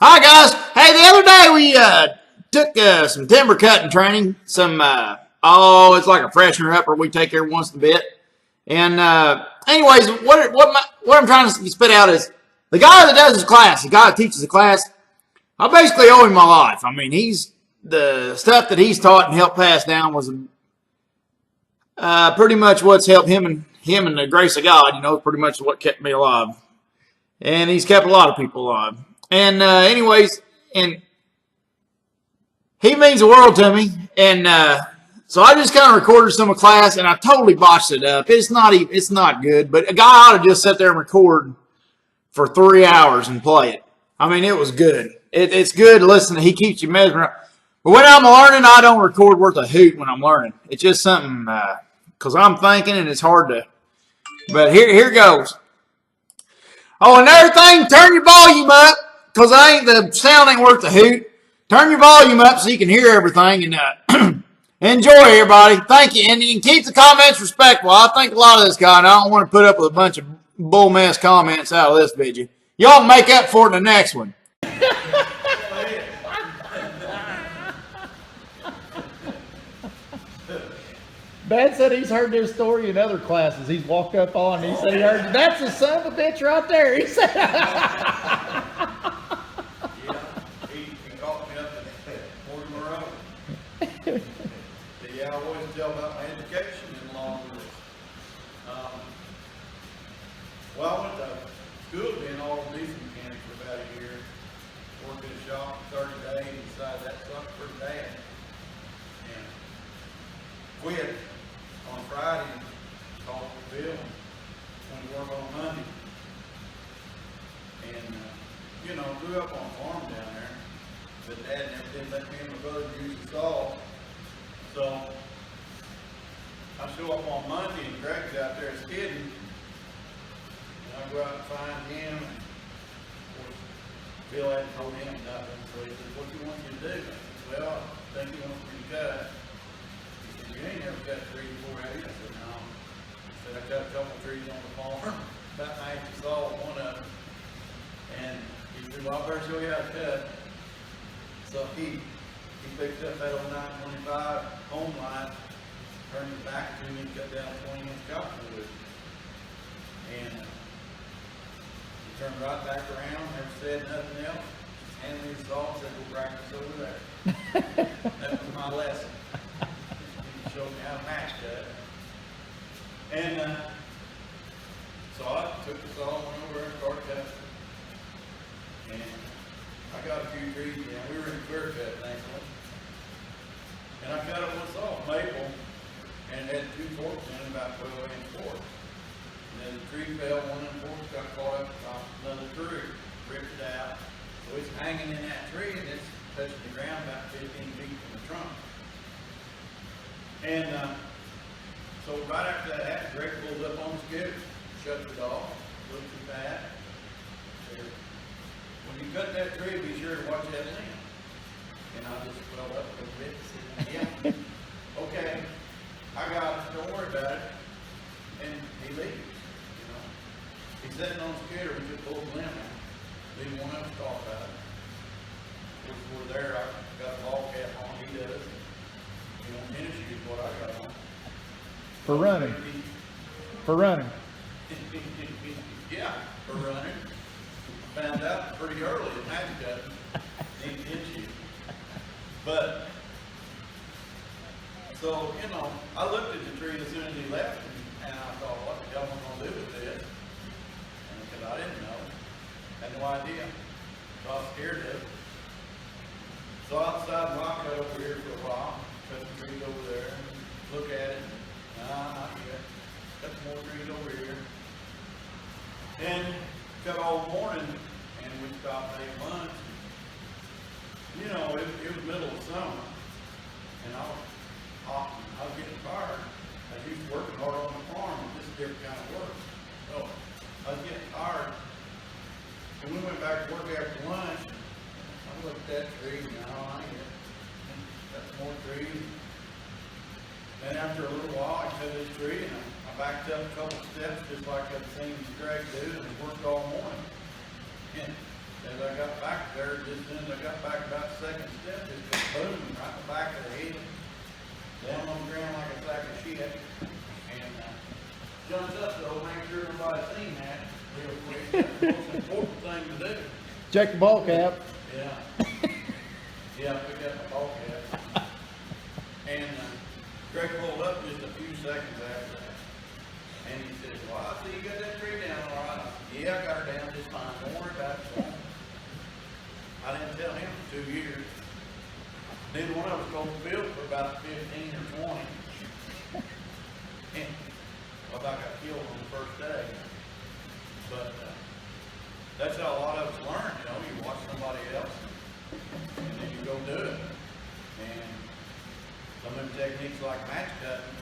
Hi guys. Hey, the other day we took some timber cutting training. It's like a freshener upper we take every once in a bit. And anyways, what I'm trying to spit out is the guy that does his class, the guy that teaches the class. I basically owe him my life. I mean, he's the stuff that he's taught and helped pass down was pretty much what's helped him and the grace of God. Pretty much what kept me alive, and he's kept a lot of people alive. And anyways, and he means the world to me. And so I just kind of recorded some of class, and I totally botched it up. It's not good. But a guy ought to just sit there and record for 3 hours and play it. I mean, it was good. It's good to listen to. He keeps you mesmerized. But when I'm learning, I don't record worth a hoot when I'm learning. It's just something because I'm thinking, and it's hard to. But here goes. Oh, another thing, turn your volume up, because the sound ain't worth a hoot. Turn your volume up so you can hear everything, and enjoy, everybody. Thank you, and you can keep the comments respectful. I think a lot of this guy, and I don't want to put up with a bunch of bull mess comments out of this video. Y'all make up for it in the next one. Ben said he's heard this story in other classes. He's walked up on and he said he heard, that's the son of a bitch right there. He said, Yeah, he caught me up at Mortimer Road. But yeah, I always tell about my education in along with this. Well, I went to school being all diesel mechanic for about a year. Worked in a shop for 30 days and decided that sucked pretty bad. And quit on Friday and called the bill and went to work on Monday. And, grew up on a farm down there. But Dad never did let me and my brother use the saw. So I show up on Monday and Greg's out there skidding. And I go out and find him. And of course, Bill hadn't told him nothing. So he said, what do you want me to do? I said, well, I think he wants me to cut. He said, you ain't never cut trees before, have you? I said, no. He said, I cut a couple trees on the farm. About matched the saw with one of them. And he said, well, I better show you how to cut. So he picked up that old 925 home line, turned it back to me, and cut down 20-inch cottonwood. And he turned right back around, never said nothing else, just handed me the saw and said, we'll practice over there. That was my lesson. He showed me how to match cut. And so I took the saw, went over and started cutting. And I got a few trees in. We were in clear cut, thankfully. And I cut up one saw, maple, and it had two forks in it, about 12-inch forks. And then the tree fell, one of the forks got caught up on another tree, ripped it out. So it's hanging in that tree, and it's touching the ground about 15 feet from the trunk. And so right after that happened, Greg pulls up on the skidder, shuts it off, looks at that, says, when you cut that tree, be sure to watch that limb. And I just swelled up a little bit and said, yeah, okay, I got it, don't worry about it. And he leaves, He's sitting on the skidder, we just pulled the limb out. Didn't want us to talk about it. If we're there, I got a ball cap on, he does. Tennis shoes, what I got on. for running. For running. Yeah, for running. Found out pretty early at magic cutting, ain't shoes. But, so, I looked at the tree as soon as he left, and I thought, what the hell am I going to do with this? Because I didn't know. Had no idea. So I was scared of it. So I decided to rock it over here for a while, cut the trees over there, look at it. Nah, not yet. Cut some more trees over here. And cut all morning, and we stopped at lunch. It was middle of summer, and I was hot, and I was getting tired. I was used to working hard on the farm, and this is different kind of work. So I was getting tired, and we went back to work after lunch. I looked at that tree, and I ain't got some more trees. Then after a little while, I cut this tree, and I backed up a couple steps, just like I'd seen Greg do, and worked all morning. And As I got back there, just as soon as I got back about the second step, just goes boom, right in the back of the head. Down on the ground like a sack of shit. And jumped up though, make sure nobody's seen that real quick. That's the most important thing to do. Check the ball cap. Yeah. Yeah, I picked up my ball cap. And Greg pulled up just a few seconds after that. And he said, well, I see you got that tree down all right. I said, yeah, I got her down just fine. Don't worry about it. I didn't tell him for 2 years. Neither one of us going to build for about 15 or 20. And I about got killed on the first day. But that's how a lot of us learn, you know. You watch somebody else and then you go do it. And some of them techniques like match cutting,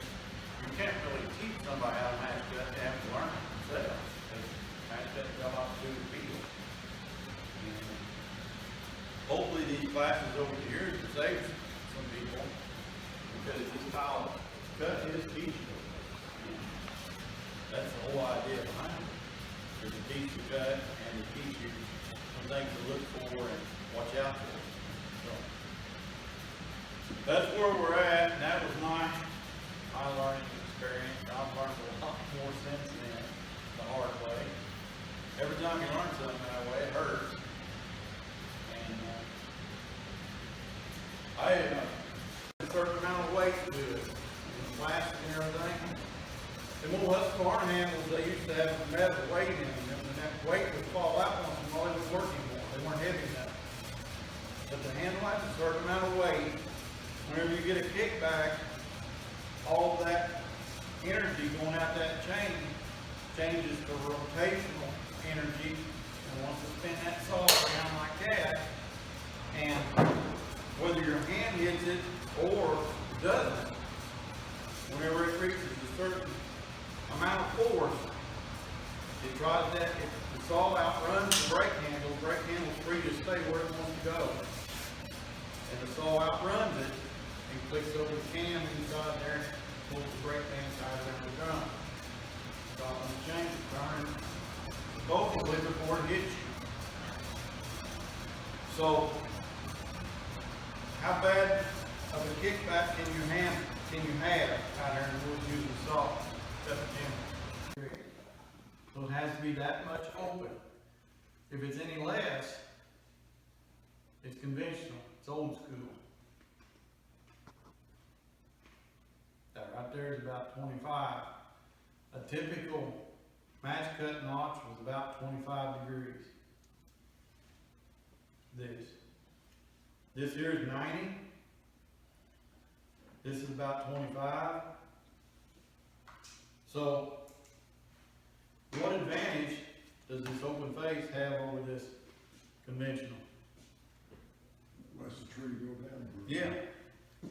you can't really teach somebody how to match cut. They have to learn it themselves. Because match cutting's got a lot to do with feel. And hopefully these classes over the years have saved some people, because this style of cut is teachable. That's the whole idea behind it. Is to teach you cut and to teach you some things to look for and watch out for. So that's where we're at, and that was my learning experience. I've learned a lot more since then, the hard way. Every time you learn something that way, it hurts. And I had a certain amount of weight to do it, and plastic and everything. The more Husqvarna handles, they used to have metal weight in them, and that weight would fall out once in a while. They wouldn't work anymore. They weren't heavy enough. But the handle has a certain amount of weight. Whenever you get a kickback, all of that energy going out that chain changes to rotational energy. And once you spin that saw around like that, and whether your hand hits it or doesn't, whenever it reaches a certain amount of force, it tries that. If the saw outruns the brake handle's free to stay where it wants to go. And the saw outruns it, and clicks over the cam inside there, pulls the brake band tight around the drum. Stopping the chain, turning vocally before it hits you. So, how bad of a kickback can you have out there in the woods using the saw? So it has to be that much open. If it's any less, it's conventional. It's old school. That right there is about 25. A typical match cut notch was about 25 degrees. This here is 90. This is about 25. So, what advantage does this open face have over this conventional? Lets the tree go down. Yeah,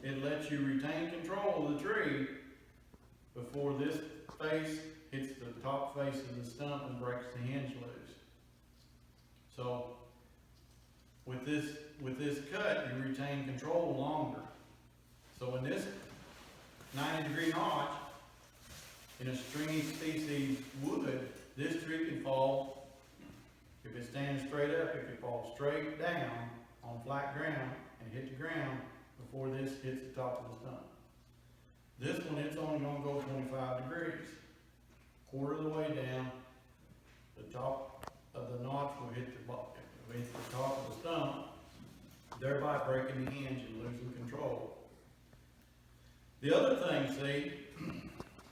it lets you retain control of the tree before this face hits the top face of the stump and breaks the hinge loose. So, with this cut, you retain control longer. So in this 90-degree notch, in a stringy species wood, this tree can fall, if it stands straight up, it can fall straight down on flat ground and hit the ground before this hits the top of the stump. This one, it's only going to go 25 degrees. Quarter of the way down, the top of the notch will hit the top of the stump, thereby breaking the hinge and losing control. The other thing, see,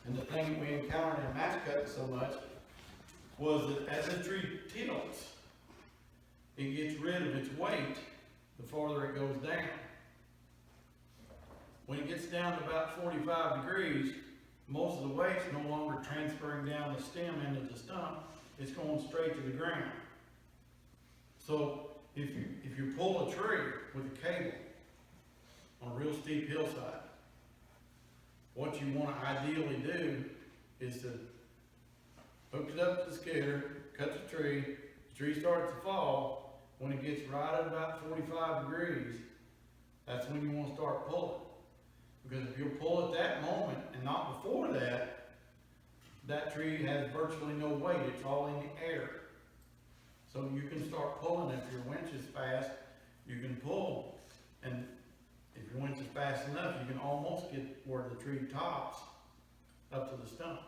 and the thing we encountered in match cutting so much, was that as the tree tilts, it gets rid of its weight the farther it goes down. When it gets down to about 45 degrees, most of the weight's no longer transferring down the stem into the stump, it's going straight to the ground. So if you pull a tree with a cable on a real steep hillside, what you want to ideally do is to hook it up to the skidder, cut the tree starts to fall. When it gets right at about 45 degrees, that's when you want to start pulling. Because if you'll pull at that moment and not before that, that tree has virtually no weight, it's all in the air. So you can start pulling. If your winch is fast, you can pull, and if your winch is fast enough, you can almost get where the tree tops up to the stump.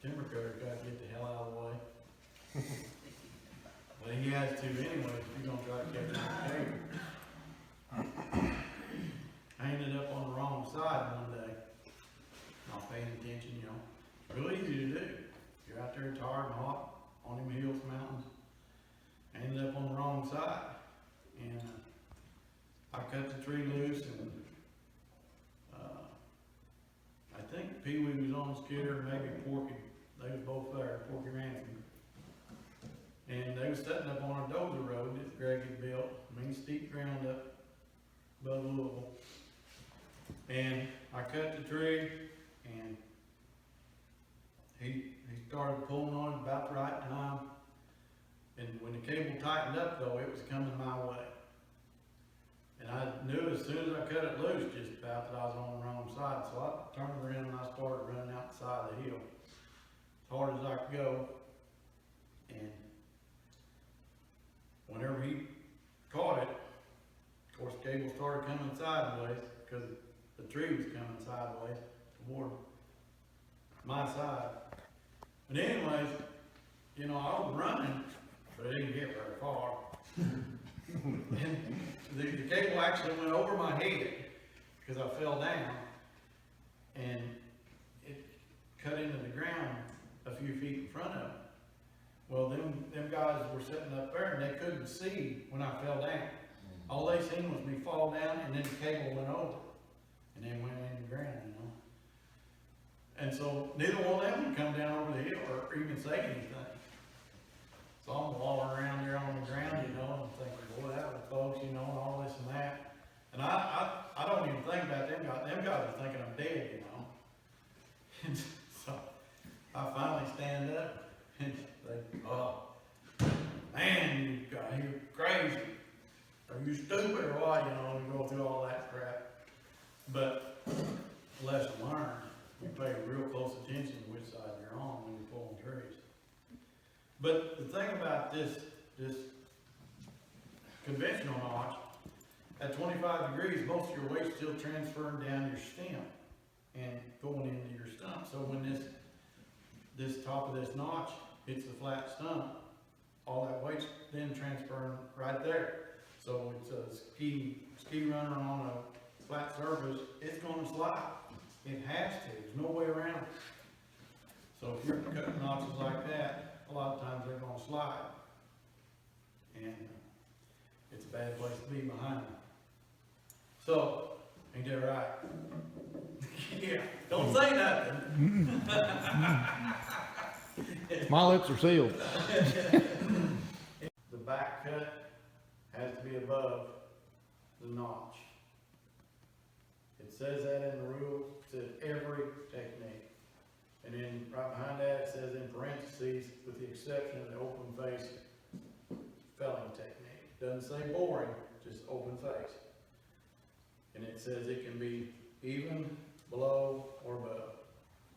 Timber cutter's got to get the hell out of the way. But he has to anyway if you're going to try to catch him with a cable. I ended up on the wrong side one day, not paying attention, you know. Real easy to do. You're out there tired and hot on them hills, mountains. I ended up on the wrong side. And I cut the tree loose, and I think Pee Wee was on the skidder, maybe Porky. They was both there, Porky Ransom. And they was setting up on a dozer road that Greg had built. I mean, steep ground up above Louisville. And I cut the tree, and he started pulling on it about the right time. And when the cable tightened up though, it was coming my way. And I knew as soon as I cut it loose just about that I was on the wrong side. So I turned around and I started running out the side of the hill as hard as I could go. And whenever he caught it, of course the cable started coming sideways because the tree was coming sideways toward my side. But anyways, you know, I was running, but I didn't get very far. And the cable actually went over my head because I fell down, and it cut into the ground a few feet in front of me. Well, them guys were sitting up there and they couldn't see when I fell down. All they seen was me fall down, and then the cable went over and then went in the ground, you know. And so neither one of them would come down over the hill or even say anything. So I'm walking around there on the ground, you know, and thinking, boy, that was close, you know, and all this and that. And I don't even think about them guys. Them guys are thinking I'm dead, you know. And so I finally stand up and say, oh, man, you're crazy. Are you stupid or what? You know, and go through all that crap. But lesson learned, you pay real close attention to which side you're on when you're pulling trees. But the thing about this conventional notch, at 25 degrees, most of your weight's still transferring down your stem and going into your stump. So when this top of this notch hits the flat stump, all that weight's then transferring right there. So it's a ski runner on a flat surface, it's going to slide. It has to. There's no way around it. So if you're cutting notches like that, a lot of times they're going to slide. And it's a bad place to be behind them. So, ain't that right? Yeah, don't say nothing. My lips are sealed. The back cut has to be above the notch. It says that in the rules. It says every technique. And then right behind that it says in parentheses, with the exception of the open face felling technique. It doesn't say boring, just open face. And it says it can be even, below, or above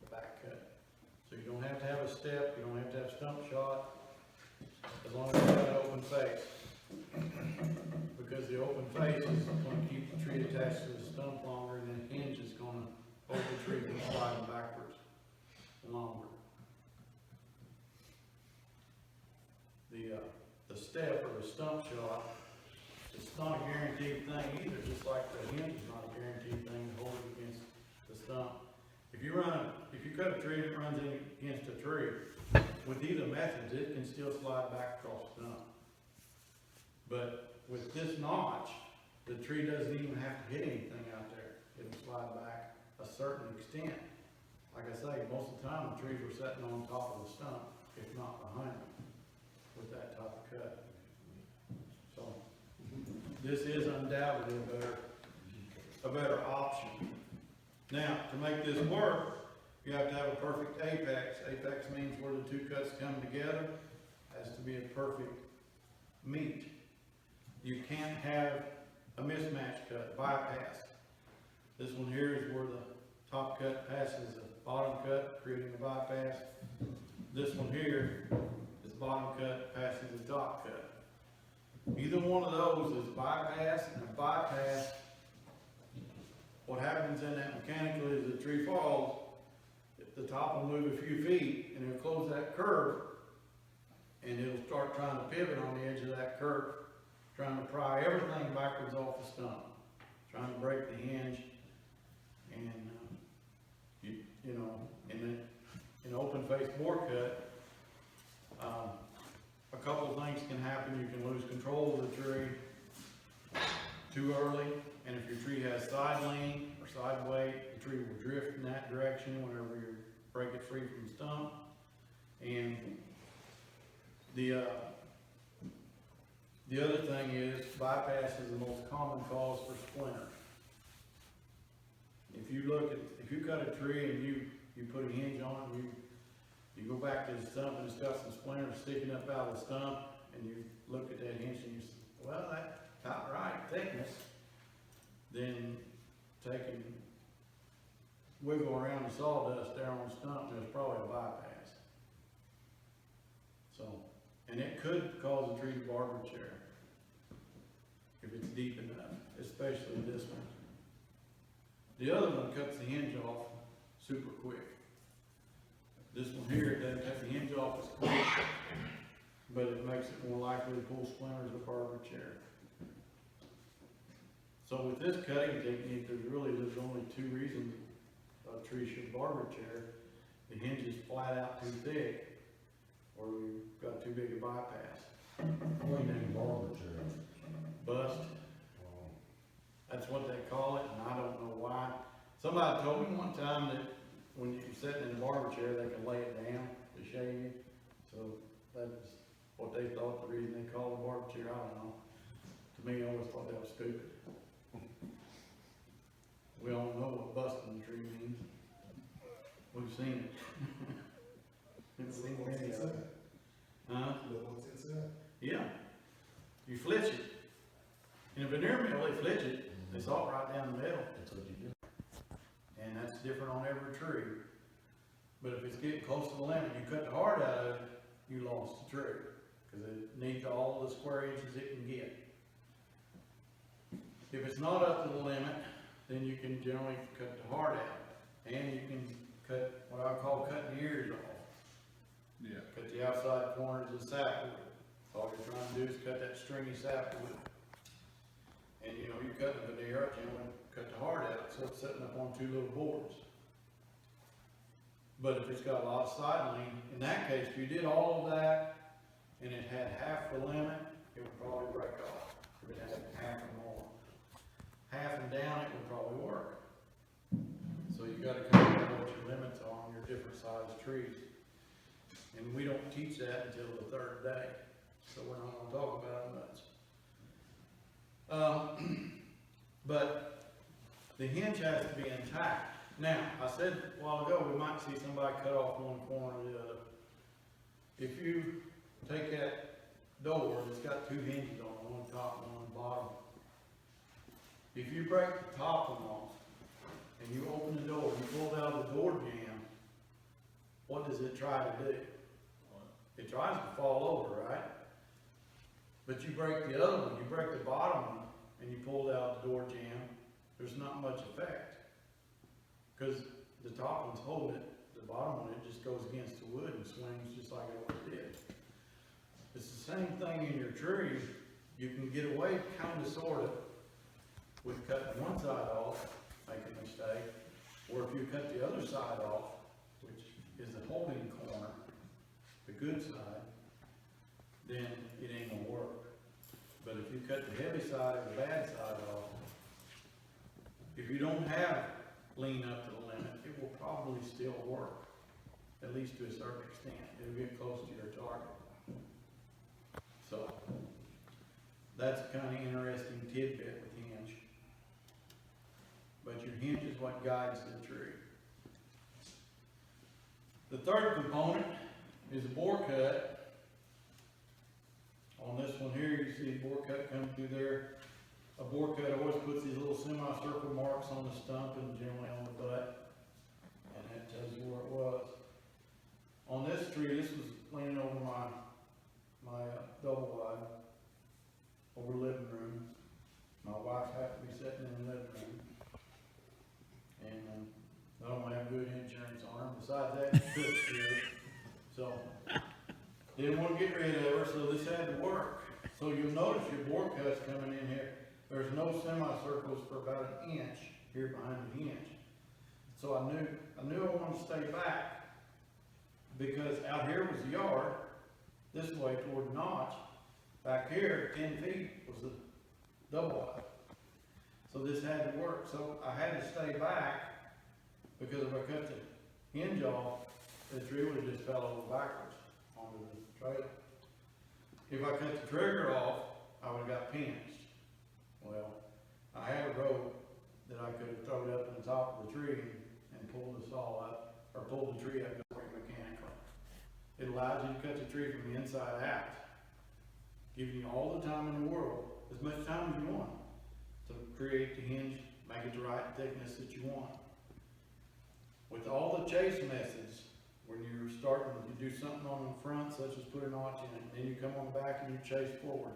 the back cut. So you don't have to have a step, you don't have to have stump shot, as long as you have an open face. Because the open face is going to keep the tree attached to the stump longer, and then the hinge is going to hold the tree from sliding backwards longer. The step or the stump shot, it's not a guaranteed thing either, just like the hinge is not a guaranteed thing to hold it against the stump. If you cut a tree that runs against a tree, with either methods, it can still slide back across the stump. But with this notch, the tree doesn't even have to hit anything out there. It'll slide back a certain extent. Like I say, most of the time the trees were sitting on top of the stump, if not behind it, with that type of cut. So this is undoubtedly a better option. Now, to make this work, you have to have a perfect apex. Apex means where the two cuts come together. It has to be a perfect meet. You can't have a mismatch cut, bypass. This one here is where the top cut passes the bottom cut, creating a bypass. This one here bottom cut passes the top cut. Either one of those is bypass, and a bypass, what happens in that mechanically is the tree falls, the top will move a few feet, and it'll close that curve, and it'll start trying to pivot on the edge of that curve, trying to pry everything backwards off the stump, trying to break the hinge, and you know, in an open face bore cut, a couple of things can happen. You can lose control of the tree too early, and if your tree has side lean or side weight, the tree will drift in that direction whenever you break it free from the stump. And the other thing is, bypass is the most common cause for splinters. If you cut a tree and you put a hinge on it, you go back to the stump and it's got some splinters sticking up out of the stump, and you look at that hinge and you say, well, that's about right thickness, then take and wiggle around the sawdust there on the stump, there's probably a bypass. So, and it could cause a tree to barber chair if it's deep enough, especially this one. The other one cuts the hinge off super quick. This one here, it doesn't cut the hinge off as quick, but it makes it more likely to pull splinters of barber chair. So with this cutting technique, there's only two reasons a tree should barber chair. The hinge is flat out too thick, or we've got too big a bypass. What do you mean barber chair? Bust. That's what they call it, and I don't know why. Somebody told me one time that when you're sitting in the barber chair, they can lay it down to shave you. So that's what they thought, the reason they call it a barber chair, I don't know. To me, I always thought that was stupid. We all know what busting the tree means. We've seen it. We've seen many of them. Huh? What's inside? Yeah. You flitch it. In a veneer mill, they flitch it. They saw it right down the middle. That's what you do. And that's different on every tree. But if it's getting close to the limit, you cut the heart out of it, you lost the tree. Because it needs all the square inches it can get. If it's not up to the limit, then you can generally cut the heart out. And you can cut what I call cutting the ears off. Yeah. Cut the outside corners of the sapwood. All you're trying to do is cut that stringy sapwood. And you know, you cut the veneer up, you want to cut the heart out, so it's sitting up on two little boards. But if it's got a lot of side lean, in that case, if you did all of that, and it had half the limit, it would probably break off. If it had half or more. Half and down, it would probably work. So you gotta kind of know what your limits are on your different size trees. And we don't teach that until the third day, so we're not gonna talk about it much. But the hinge has to be intact. Now, I said a while ago, we might see somebody cut off one corner or the other. If you take that door, it's got two hinges on it, one top and one bottom. If you break the top one off, and you open the door, you pull out the door jamb, what does it try to do? It tries to fall over, right? But you break the other one, you break the bottom one, and you pull out the door jamb, there's not much effect. Because the top one's holding it, the bottom one, it just goes against the wood and swings just like it always did. It's the same thing in your tree. You can get away kind of, sort of, with cutting one side off, make a mistake, or if you cut the other side off, which is the holding corner, the good side, then it ain't gonna work. But if you cut the heavy side or the bad side off, if you don't have lean up to the limit, it will probably still work, at least to a certain extent. It'll get close to your target. So, that's a kind of interesting tidbit with hinge. But your hinge is what guides the tree. The third component is a bore cut. On this one here, you see a bore cut coming through there. A bore cut always puts these little semicircle marks on the stump and generally on the butt. And that tells you where it was. On this tree, this was leaning over my have good insurance on them. Besides that, it fits good. So, didn't want to get rid of her, so this had to work. So you'll notice your bore cuts coming in here. There's no semicircles for about an inch here behind the hinge. So I knew I wanted to stay back because out here was the yard, this way toward the notch. Back here, 10 feet was the double wide. So this had to work. So I had to stay back because if I cut the hinge off, the tree would have just fell over backwards onto the trailer. If I cut the trigger off, I would have got pinched. Well, I had a rope that I could have thrown up on the top of the tree and pulled the saw up, or pulled the tree up mechanically. It allows you to cut the tree from the inside out, giving you all the time in the world, as much time as you want, to create the hinge, make it the right thickness that you want. With all the chase methods, when you're starting to do something on the front, such as put a notch in it, and then you come on the back and you chase forward,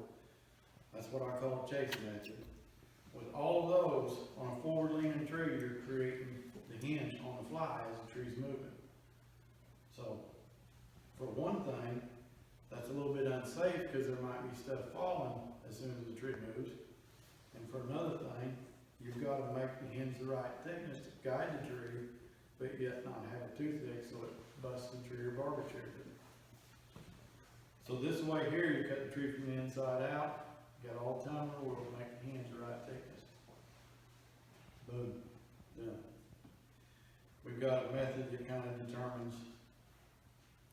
that's what I call a chase method. With all of those, on a forward leaning tree, you're creating the hinge on the fly as the tree's moving. So, for one thing, that's a little bit unsafe because there might be stuff falling as soon as the tree moves. And for another thing, you've got to make the hinge the right thickness to guide the tree, but yet not have it too thick so it busts the tree or barbecues it. So this way here, you cut the tree from the inside out, you got all the time in the world to make the hinge the right thickness. Boom, done. We've got a method that kind of determines,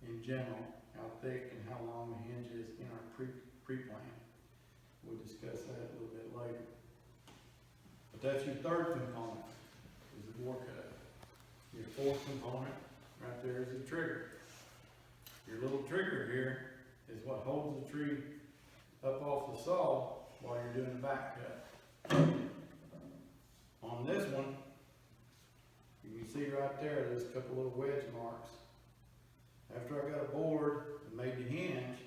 in general, how thick and how long the hinge is in our pre-plan. We'll discuss that a little bit later. But that's your third component, is the bore cut. Your fourth component, right there, is the trigger. Your little trigger here is what holds the tree up off the saw while you're doing the back cut. On this one, you can see right there, there's a couple little wedge marks. After I got a board and made the hinge,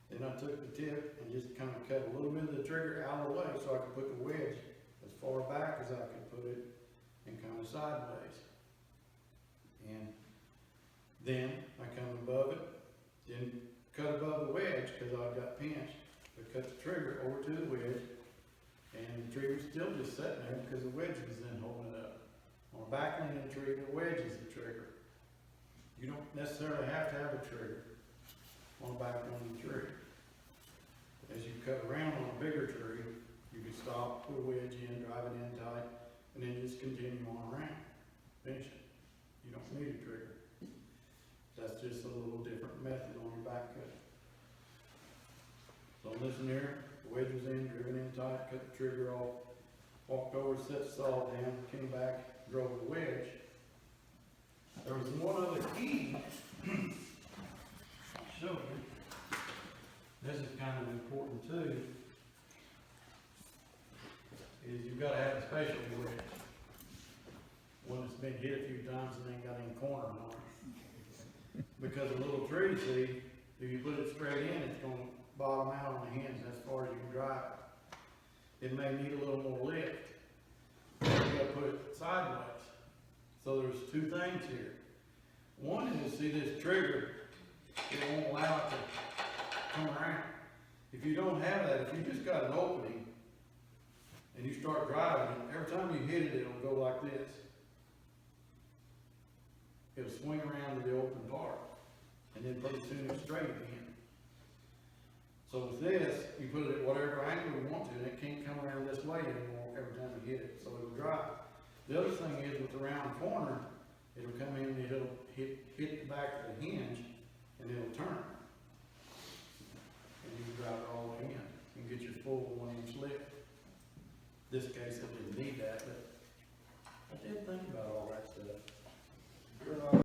then I took the tip and just kind of cut a little bit of the trigger out of the way so I could put the wedge as far back as I could put it and kind of sideways. And then I come above it, then cut above the wedge because I got pinched, but cut the trigger over to the wedge, and the tree was still just sitting there because the wedge was then holding it up. On a back leaning tree, the wedge is the trigger. You don't necessarily have to have a trigger on a back leaning tree. As you cut around on a bigger tree, you can stop, put a wedge in, drive it in tight, and then just continue on around. Finish it. You don't need a trigger. That's just a little different method on your back cut. So listen here, the wedge was in, driven in tight, cut the trigger off, walked over, set the saw down, came back, drove the wedge. There was one other key. I'll show you. This is kind of important too. Is you've got to have a specialty wedge. One that's been hit a few times and ain't got any corner on it. Because a little tree, see, if you put it straight in, it's going to bottom out on the hinge as far as you can drive it. It may need a little more lift. You got to put it sideways. So there's two things here. One is, see this trigger, it won't allow it to come around. If you don't have that, if you just got an opening and you start driving it, every time you hit it, it'll go like this. It'll swing around to the open part, and then pretty soon it's straight again. So with this, you put it at whatever angle you want to, and it can't come around this way anymore every time you hit it, so it'll drive. The other thing is with the round corner, it'll come in and it'll hit the back of the hinge, and it'll turn. And you can drive it all the way in and get your full 1 inch lift. This case, I didn't need that, but I did think about all that stuff.